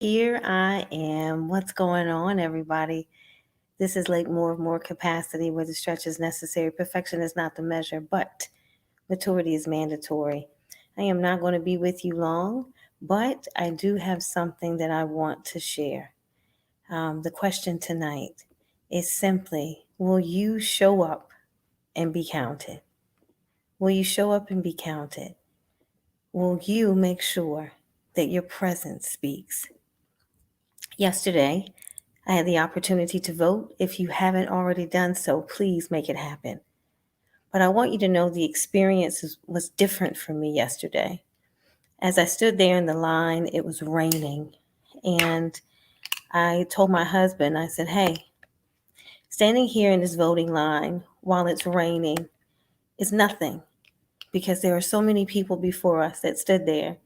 Here I am. What's going on, everybody? This is Lake More of More Capacity, where the stretch is necessary. Perfection is not the measure, but maturity is mandatory. I am not going to be with you long, but I do have something that I want to share. The question tonight is simply, will you show up and be counted? Will you show up and be counted? Will you make sure that your presence speaks? Yesterday, I had the opportunity to vote. If you haven't already done so, please make it happen. But I want you to know the experience was different for me yesterday. As I stood there in the line, it was raining. And I told my husband, I said, hey, standing here in this voting line while it's raining is nothing because there are so many people before us that stood there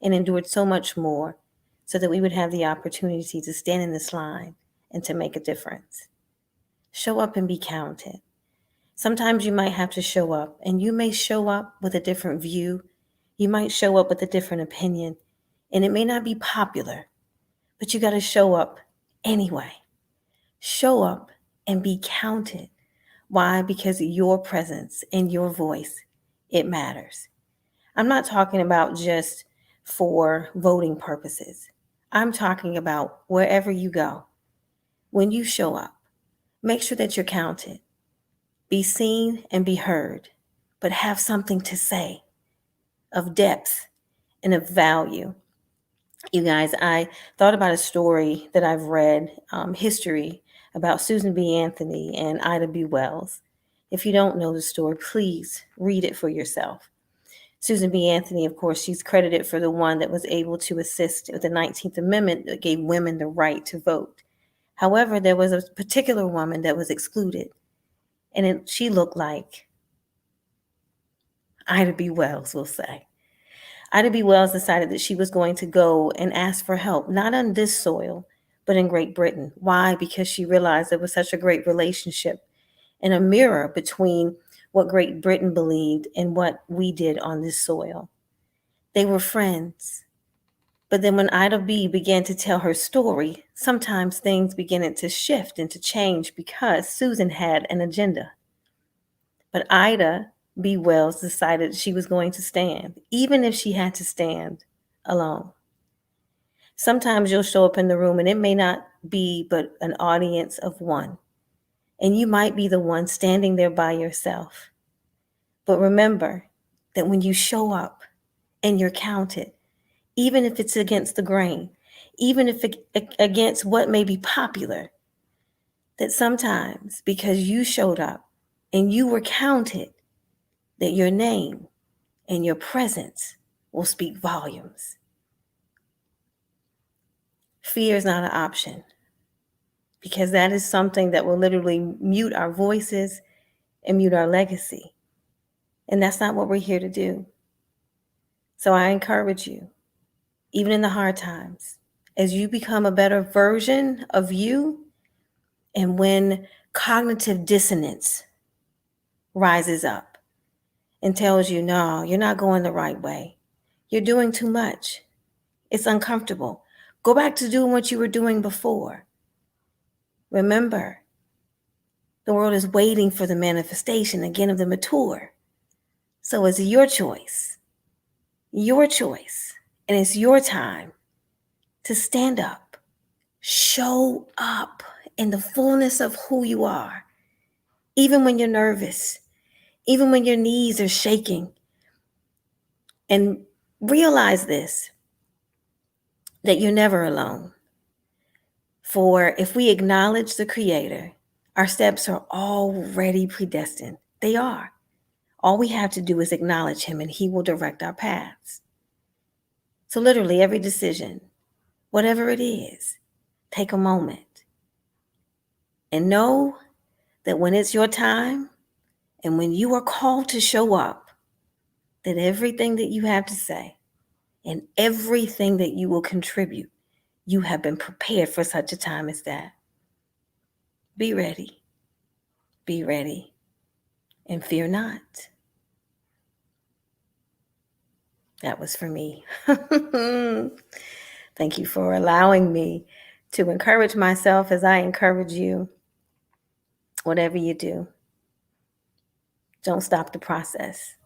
and endured so much more so that we would have the opportunity to stand in this line and to make a difference. Show up and be counted. Sometimes you might have to show up, and you may show up with a different view. You might show up with a different opinion, and it may not be popular, but you got to show up anyway. Show up and be counted. Why? Because your presence and your voice, it matters. I'm not talking about just for voting purposes. I'm talking about wherever you go. When you show up, make sure that you're counted. Be seen and be heard, but have something to say of depth and of value. You guys, I thought about a story that I've read, history about Susan B. Anthony and Ida B. Wells. If you don't know the story, please read it for yourself. Susan B. Anthony, of course, she's credited for the one that was able to assist with the 19th Amendment that gave women the right to vote. However, there was a particular woman that was excluded, and she looked like Ida B. Wells, will say. Ida B. Wells decided that she was going to go and ask for help, not on this soil, but in Great Britain. Why? Because she realized there was such a great relationship and a mirror between what Great Britain believed and what we did on this soil. They were friends. But then when Ida B began to tell her story, sometimes things began to shift and to change because Susan had an agenda. But Ida B. Wells decided she was going to stand, even if she had to stand alone. Sometimes you'll show up in the room and it may not be but an audience of one. And you might be the one standing there by yourself. But remember that when you show up and you're counted, even if it's against the grain, even if it, against what may be popular, that sometimes because you showed up and you were counted, that your name and your presence will speak volumes. Fear is not an option because that is something that will literally mute our voices and mute our legacy. And that's not what we're here to do. So I encourage you, even in the hard times, as you become a better version of you, and when cognitive dissonance rises up and tells you, no, you're not going the right way. You're doing too much. It's uncomfortable. Go back to doing what you were doing before. Remember, the world is waiting for the manifestation again of the mature. So it's your choice, and it's your time to stand up, show up in the fullness of who you are, even when you're nervous, even when your knees are shaking. And realize this, that you're never alone. For if we acknowledge the Creator, our steps are already predestined. They are. All we have to do is acknowledge Him and He will direct our paths. So literally every decision, whatever it is, take a moment and know that when it's your time and when you are called to show up, that everything that you have to say and everything that you will contribute, you have been prepared for such a time as that. Be ready, and fear not. That was for me. That Thank you for allowing me to encourage myself as I encourage you. Whatever you do, don't stop the process.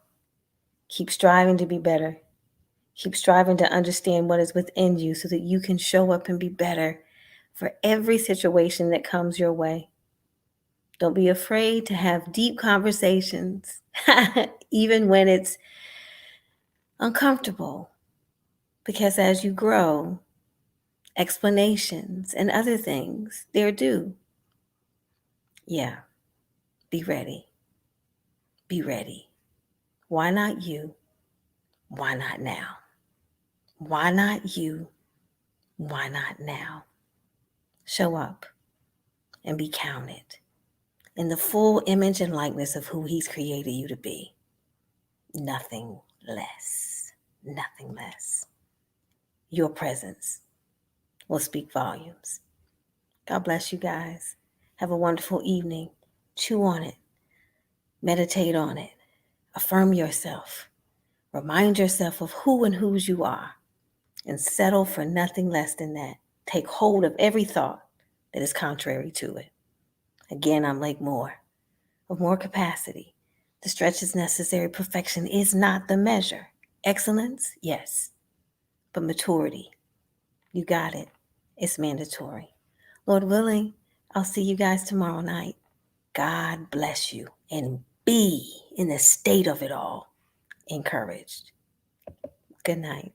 Keep striving to be better. Keep striving to understand what is within you so that you can show up and be better for every situation that comes your way. Don't be afraid to have deep conversations, even when it's uncomfortable, because as you grow, explanations and other things, they're due. Yeah, be ready. Be ready. Why not you? Why not now? Why not you? Why not now? Show up and be counted in the full image and likeness of who He's created you to be. Nothing less. Nothing less. Your presence will speak volumes. God bless you guys. Have a wonderful evening. Chew on it. Meditate on it. Affirm yourself. Remind yourself of who and whose you are. And settle for nothing less than that. Take hold of every thought that is contrary to it. Again, I'm Lake Moore of More Capacity. The stretch is necessary. Perfection is not the measure. Excellence, yes. But maturity, you got it. It's mandatory. Lord willing, I'll see you guys tomorrow night. God bless you and be in the state of it all encouraged. Good night.